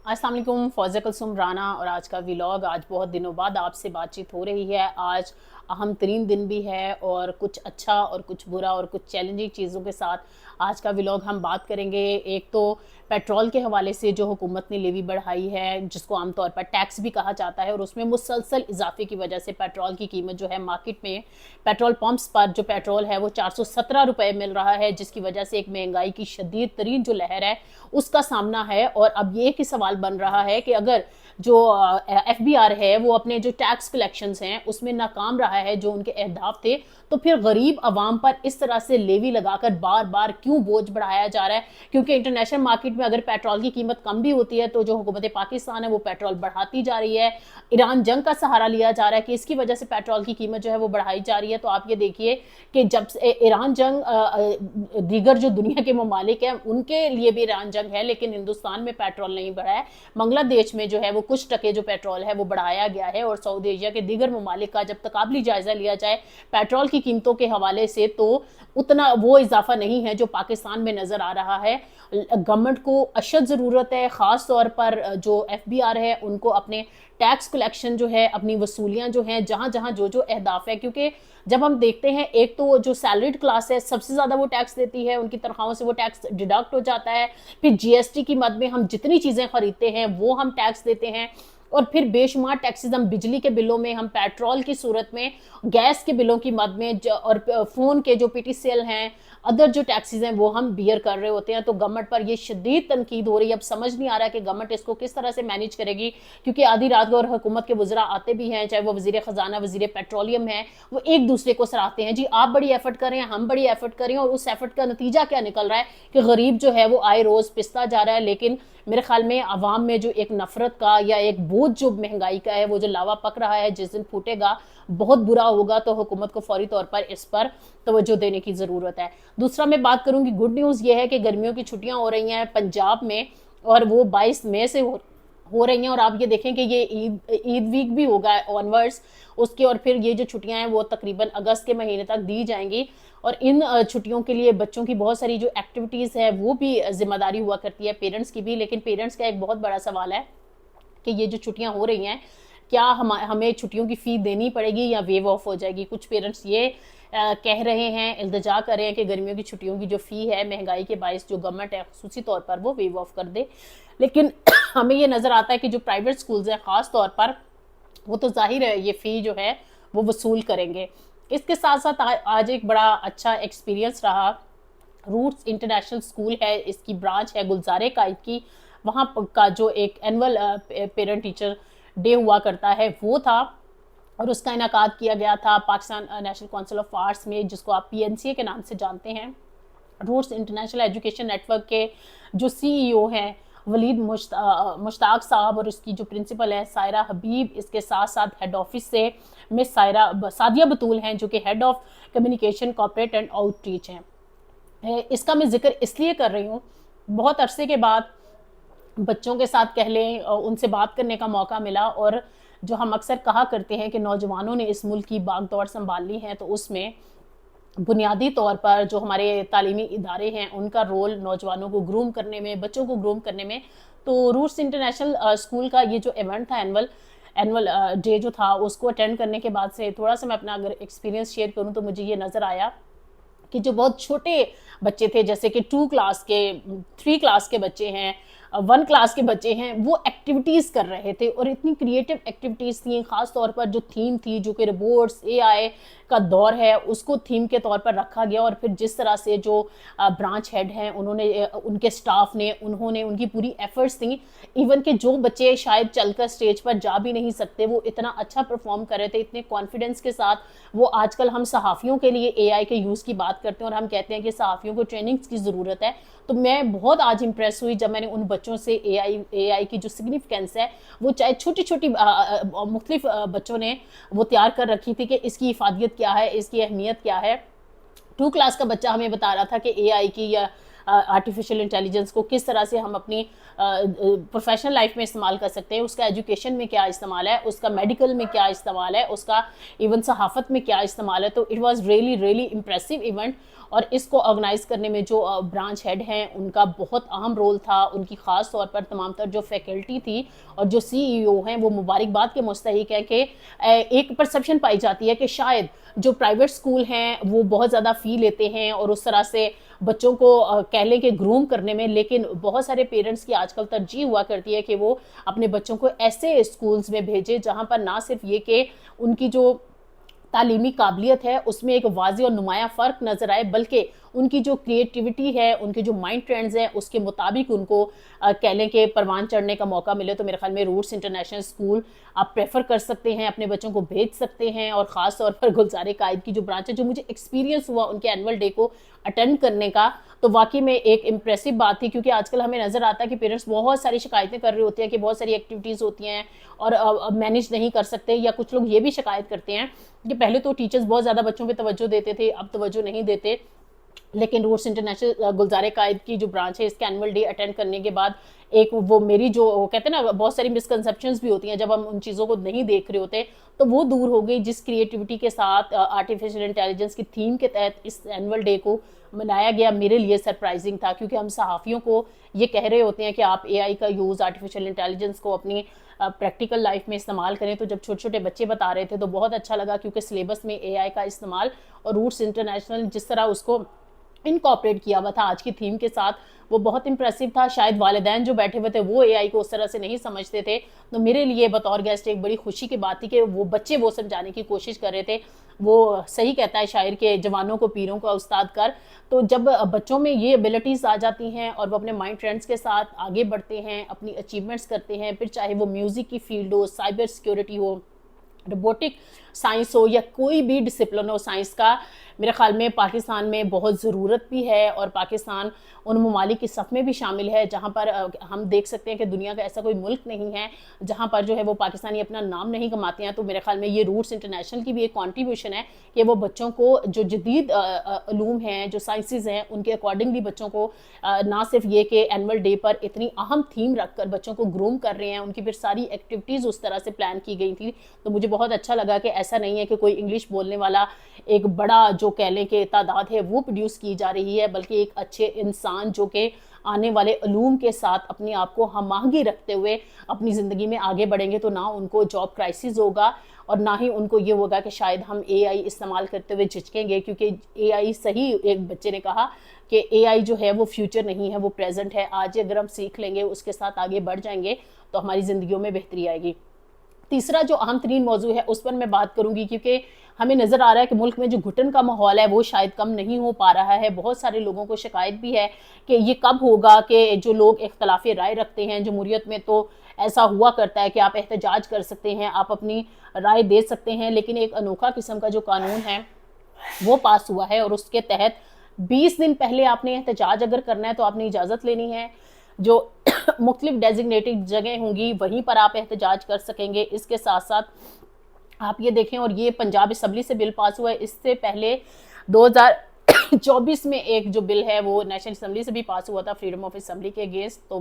अस्सलाम वालेकुम, फौज़िया कुलसूम राना और आज का व्लॉग। आज बहुत दिनों बाद आपसे बातचीत हो रही है। आज अहम तरीन दिन भी है और कुछ अच्छा और कुछ बुरा और कुछ चैलेंजिंग चीज़ों के साथ आज का व्लॉग हम बात करेंगे। एक तो पेट्रोल के हवाले से जो हुकूमत ने लेवी बढ़ाई है, जिसको आमतौर पर टैक्स भी कहा जाता है, और उसमें मुसलसल इजाफे की वजह से पेट्रोल की कीमत जो है मार्केट में पेट्रोल पंप्स पर जो पेट्रोल है वो 417 रुपये मिल रहा है, जिसकी वजह से एक महंगाई की शदीद तरीन जो लहर है उसका सामना है। और अब ये एक सवाल बन रहा है कि अगर जो FBR है वो अपने जो टैक्स कलेक्शंस हैं उसमें नाकाम रहा है, जो उनके अहदाफ थे, तो फिर गरीब आवाम पर इस तरह से लेवी लगाकर बार बार क्यों बोझ बढ़ाया जा रहा है। क्योंकि इंटरनेशनल मार्केट में अगर पेट्रोल की कीमत कम भी होती है तो जो हुकूमत पाकिस्तान है वो पेट्रोल बढ़ाती जा रही है। ईरान जंग का सहारा लिया जा रहा है कि इसकी वजह से पेट्रोल की कीमत जो है वो बढ़ाई जा रही है। तो आप ये देखिए कि जब से ईरान जंग, दीगर जो दुनिया के ममालिक हैं उनके लिए भी ईरान जंग है, लेकिन हिंदुस्तान में पेट्रोल नहीं बढ़ा है। बांग्लादेश में जो है वो कुछ टके जो पेट्रोल है वो बढ़ाया गया है, और सऊदी एशिया के दीगर ममालिक का जब तकाबली जायजा लिया जाए पेट्रोल की कीमतों के हवाले से तो उतना वो इजाफा नहीं है जो पाकिस्तान में नजर आ रहा है। गवर्नमेंट को अशद ज़रूरत है, ख़ास तौर पर जो FBR है उनको अपने टैक्स कलेक्शन जो है, अपनी वसूलियाँ जो हैं जहाँ जहाँ जो जो अहदाफ है, क्योंकि जब हम देखते हैं एक तो जो सैलरीड क्लास है सबसे ज़्यादा वो टैक्स देती है, उनकी तनख्वाहों से वो टैक्स डिडक्ट हो जाता है। फिर GST की मद में हम जितनी चीज़ें खरीदते हैं वो हम टैक्स देते हैं, और फिर बेशुमार टैक्सेस हम बिजली के बिलों में, हम पेट्रोल की सूरत में, गैस के बिलों की मद में, और फ़ोन के जो PTCL हैं, अदर जो टैक्सेस हैं वो हम बियर कर रहे होते हैं। तो गवर्नमेंट पर ये शदीद तनकीद हो रही है। अब समझ नहीं आ रहा है कि गवर्नमेंट इसको किस तरह से मैनेज करेगी, क्योंकि आधी रात को और हुकूमत के वज़रा आते भी हैं, चाहे वो वज़ीर ख़जाना, वज़ीर पेट्रोलियम है, वो एक दूसरे को सराहते हैं, जी आप बड़ी एफर्ट करें, हम बड़ी एफर्ट करें, और उस एफर्ट का नतीजा क्या निकल रहा है कि गरीब जो है वो आए रोज़ पिसता जा रहा है। लेकिन मेरे ख्याल में आवाम में जो एक नफरत का या एक बोझ जो महंगाई का है वो जो लावा पक रहा है, जिस दिन फूटेगा बहुत बुरा होगा। तो हुकूमत को फौरी तौर पर इस पर तवज्जो देने की ज़रूरत है। दूसरा मैं बात करूंगी, गुड न्यूज़ ये है कि गर्मियों की छुट्टियां हो रही हैं पंजाब में, और वो 22 मई से हो रही हैं। और आप ये देखें कि ये ईद वीक भी होगा ऑनवर्ड्स उसके, और फिर ये जो छुट्टियां हैं वो तकरीबन अगस्त के महीने तक दी जाएंगी। और इन छुट्टियों के लिए बच्चों की बहुत सारी जो एक्टिविटीज़ है वो भी जिम्मेदारी हुआ करती है पेरेंट्स की भी। लेकिन पेरेंट्स का एक बहुत बड़ा सवाल है कि ये जो छुट्टियां हो रही हैं क्या हमें छुट्टियों की फ़ी देनी पड़ेगी या वेव ऑफ हो जाएगी। कुछ पेरेंट्स ये कह रहे हैं, इल्तिजा कर रहे हैं कि गर्मियों की छुट्टियों की जो फ़ी है महंगाई के बायस जो गवर्नमेंट है खुसूसी तौर पर वो वेव ऑफ कर दे। लेकिन हमें ये नज़र आता है कि जो प्राइवेट स्कूल्स हैं ख़ास तौर पर, वो तो जाहिर है ये फ़ी जो है वो वसूल करेंगे। इसके साथ साथ आज एक बड़ा अच्छा एक्सपीरियंस रहा। रूट्स इंटरनेशनल स्कूल है, इसकी ब्रांच है गुलज़ारे कायद की, वहाँ का जो एक एनुअल पेरेंट टीचर डे हुआ करता है वो था, और उसका इनाकाद किया गया था Pakistan national council of arts में, जिसको आप PNCA के नाम से जानते हैं। रूट्स इंटरनेशनल एजुकेशन नेटवर्क के जो CEO हैं वलीद मुश्ताक साहब, और उसकी जो प्रिंसिपल है सायरा हबीब, इसके साथ साथ हेड ऑफिस से मिस सादिया बतूल हैं जो कि head of communication corporate and outreach हैं। इसका मैं जिक्र इसलिए कर रही हूँ, बहुत अरसे के बाद बच्चों के साथ कह लें उनसे बात करने का मौका मिला, और जो हम अक्सर कहा करते हैं कि नौजवानों ने इस मुल्क की बागडोर संभाली है, तो उसमें बुनियादी तौर पर जो हमारे तालीमी इदारे हैं उनका रोल नौजवानों को ग्रूम करने में, बच्चों को ग्रूम करने में। तो रूट्स इंटरनेशनल स्कूल का ये जो इवेंट था, एनुअल डे जो था, उसको अटेंड करने के बाद से थोड़ा सा मैं अपना अगर एक्सपीरियंस शेयर करूँ तो मुझे ये नज़र आया कि जो बहुत छोटे बच्चे थे, जैसे कि 2 क्लास के, 3 क्लास के बच्चे हैं, 1 क्लास के बच्चे हैं, वो एक्टिविटीज़ कर रहे थे, और इतनी क्रिएटिव एक्टिविटीज़ थी। ख़ास तौर पर जो थीम थी, जो कि रोबोट्स AI का दौर है, उसको थीम के तौर पर रखा गया। और फिर जिस तरह से जो ब्रांच हेड हैं उन्होंने, उनके स्टाफ ने, उन्होंने, उनकी पूरी एफर्ट्स थी, इवन कि जो बच्चे शायद चलकर स्टेज पर जा भी नहीं सकते वो इतना अच्छा परफॉर्म कर रहे थे, इतने कॉन्फिडेंस के साथ। वो आजकल हम सहाफ़ियों के लिए AI के यूज़ की बात करते हैं और हम कहते हैं कि सहाफ़ियों को ट्रेनिंग्स की ज़रूरत है। तो मैं बहुत आज इम्प्रेस हुई जब मैंने उन बच्चों से AI की जो सिग्निफिकेंस है, वो चाहे छोटी छोटी मुख्तलिफ बच्चों ने वो तैयार कर रखी थी कि इसकी इफादियत क्या है, इसकी अहमियत क्या है। 2 क्लास का बच्चा हमें बता रहा था कि AI की या آرٹیفیشل انٹیلیجنس کو کس طرح سے ہم اپنی پروفیشنل لائف میں استعمال کر سکتے ہیں، اس کا ایجوکیشن میں کیا استعمال ہے، اس کا میڈیکل میں کیا استعمال ہے، اس کا ایون صحافت میں کیا استعمال ہے. تو it was really really impressive event. اور اس کو آرگنائز کرنے میں جو برانچ ہیڈ ہیں ان کا بہت اہم رول تھا. ان کی خاص طور پر تمام تر جو فیکلٹی تھی اور جو سی ای او ہیں وہ مبارکباد کے مستحق ہیں کہ ایک پرسپشن پائی جاتی ہے کہ شاید جو پرائیویٹ اسکول ہیں وہ بہت زیادہ فی لیتے ہیں اور اس طرح سے بچوں کو کہہ لیں کہ گروم کرنے میں، لیکن بہت سارے پیرنٹس کی آج کل ترجیح ہوا کرتی ہے کہ وہ اپنے بچوں کو ایسے اسکولز میں بھیجیں جہاں پر نہ صرف یہ کہ ان کی جو تعلیمی قابلیت ہے اس میں ایک واضح اور نمایاں فرق نظر آئے، بلکہ ان کی جو کریٹیوٹی ہے، ان کے جو مائنڈ ٹرینڈز ہیں اس کے مطابق ان کو کہہ لیں کہ پروان چڑھنے کا موقع ملے. تو میرے خیال میں روٹس انٹرنیشنل اسکول آپ پریفر کر سکتے ہیں، اپنے بچوں کو بھیج سکتے ہیں. اور خاص طور پر گلزار قائد کی جو برانچ ہے، جو مجھے ایکسپیرینس ہوا ان کے اینول ڈے کو اٹینڈ کرنے کا، تو واقعی میں ایک امپریسو بات تھی. کیونکہ آج کل ہمیں نظر آتا ہے کہ پیرنٹس بہت ساری شکایتیں کر رہے ہوتے ہیں کہ بہت ساری ایکٹیویٹیز ہوتی ہیں اور مینیج نہیں کر سکتے، یا کچھ لوگ یہ بھی شکایت کرتے ہیں کہ پہلے تو ٹیچرز بہت زیادہ بچوں پہ توجہ دیتے تھے، اب توجہ نہیں دیتے. لیکن روٹس انٹرنیشنل گلزار قائد کی جو برانچ ہے، اس کے اینول ڈے اٹینڈ کرنے کے بعد ایک وہ میری جو کہتے ہیں نا بہت ساری مسکنسیپشنز بھی ہوتی ہیں جب ہم ان چیزوں کو نہیں دیکھ رہے ہوتے، تو وہ دور ہو گئی. جس کریٹیوٹی کے ساتھ آرٹیفیشل انٹیلیجنس کی تھیم کے تحت اس اینول ڈے کو منایا گیا، میرے لیے سرپرائزنگ تھا. کیونکہ ہم صحافیوں کو یہ کہہ رہے ہوتے ہیں کہ آپ اے آئی کا یوز، آرٹیفیشل انٹیلیجنس کو اپنی پریکٹیکل لائف میں استعمال کریں. تو جب چھوٹے چھوٹے بچے بتا رہے تھے تو بہت اچھا لگا، کیونکہ سلیبس میں اے آئی کا استعمال اور روٹس انٹرنیشنل جس طرح اس کو انکارپوریٹ کیا ہوا تھا آج کی تھیم کے ساتھ، وہ بہت امپریسو تھا. شاید والدین جو بیٹھے ہوئے تھے وہ اے آئی کو اس طرح سے نہیں سمجھتے تھے. تو میرے لیے بطور گیسٹ ایک بڑی خوشی کی بات تھی کہ وہ بچے وہ سمجھانے کی کوشش کر رہے تھے. وہ صحیح کہتا ہے شاعر کہ جوانوں کو پیروں کا استاد کر. تو جب بچوں میں یہ ایبلٹیز آ جاتی ہیں اور وہ اپنے مائنڈ ٹرینڈز کے ساتھ آگے بڑھتے ہیں، اپنی اچیومنٹس کرتے ہیں، پھر چاہے وہ میوزک کی فیلڈ ہو، سائبر سیکیورٹی ہو، روبوٹک سائنس ہو، یا کوئی بھی ڈسپلن ہو سائنس کا، میرے خیال میں پاکستان میں بہت ضرورت بھی ہے. اور پاکستان ان ممالک کی صف میں بھی شامل ہے جہاں پر ہم دیکھ سکتے ہیں کہ دنیا کا ایسا کوئی ملک نہیں ہے جہاں پر جو ہے وہ پاکستانی اپنا نام نہیں کماتے ہیں. تو میرے خیال میں یہ روٹس انٹرنیشنل کی بھی ایک کنٹریبیوشن ہے کہ وہ بچوں کو جو جدید علوم ہیں، جو سائنسز ہیں، ان کے اکارڈنگلی بچوں کو نہ صرف یہ کہ اینول ڈے پر اتنی اہم تھیم رکھ کر بچوں کو گروم کر رہے ہیں، ان کی پھر ساری ایکٹیویٹیز اس طرح سے پلان کی گئی تھی. تو مجھے بہت اچھا لگا کہ ایسا نہیں ہے کہ کوئی انگلش بولنے والا ایک بڑا جو کہہ لیں کہ تعداد ہے وہ پروڈیوس کی جا رہی ہے، بلکہ ایک اچھے انسان جو کہ آنے والے علوم کے ساتھ اپنے آپ کو ہم آہنگی رکھتے ہوئے اپنی زندگی میں آگے بڑھیں گے. تو نہ ان کو جاب کرائسس ہوگا اور نہ ہی ان کو یہ ہوگا کہ شاید ہم اے آئی استعمال کرتے ہوئے جھجکیں گے. کیونکہ اے آئی، صحیح ایک بچے نے کہا کہ اے آئی جو ہے وہ فیوچر نہیں ہے، وہ پریزنٹ ہے. آج اگر ہم سیکھ لیں گے، اس کے ساتھ آگے بڑھ جائیں گے تو ہماری زندگیوں میں بہتری آئے گی. تیسرا جو اہم ترین موضوع ہے اس پر میں بات کروں گی، کیونکہ ہمیں نظر آ رہا ہے کہ ملک میں جو گھٹن کا ماحول ہے وہ شاید کم نہیں ہو پا رہا ہے. بہت سارے لوگوں کو شکایت بھی ہے کہ یہ کب ہوگا کہ جو لوگ اختلاف رائے رکھتے ہیں، جمہوریت میں تو ایسا ہوا کرتا ہے کہ آپ احتجاج کر سکتے ہیں، آپ اپنی رائے دے سکتے ہیں. لیکن ایک انوکھا قسم کا جو قانون ہے وہ پاس ہوا ہے اور اس کے تحت 20 دن پہلے آپ نے احتجاج اگر کرنا ہے تو آپ نے اجازت لینی ہے. جو مختلف ڈیزگنیٹڈ جگہیں ہوں گی وہیں پر آپ احتجاج کر سکیں گے. اس کے ساتھ ساتھ آپ یہ دیکھیں، اور یہ پنجاب اسمبلی سے بل پاس ہوا ہے. اس سے پہلے 2024 میں ایک جو بل ہے وہ نیشنل اسمبلی سے بھی پاس ہوا تھا، فریڈم آف اسمبلی کے اگینسٹ. تو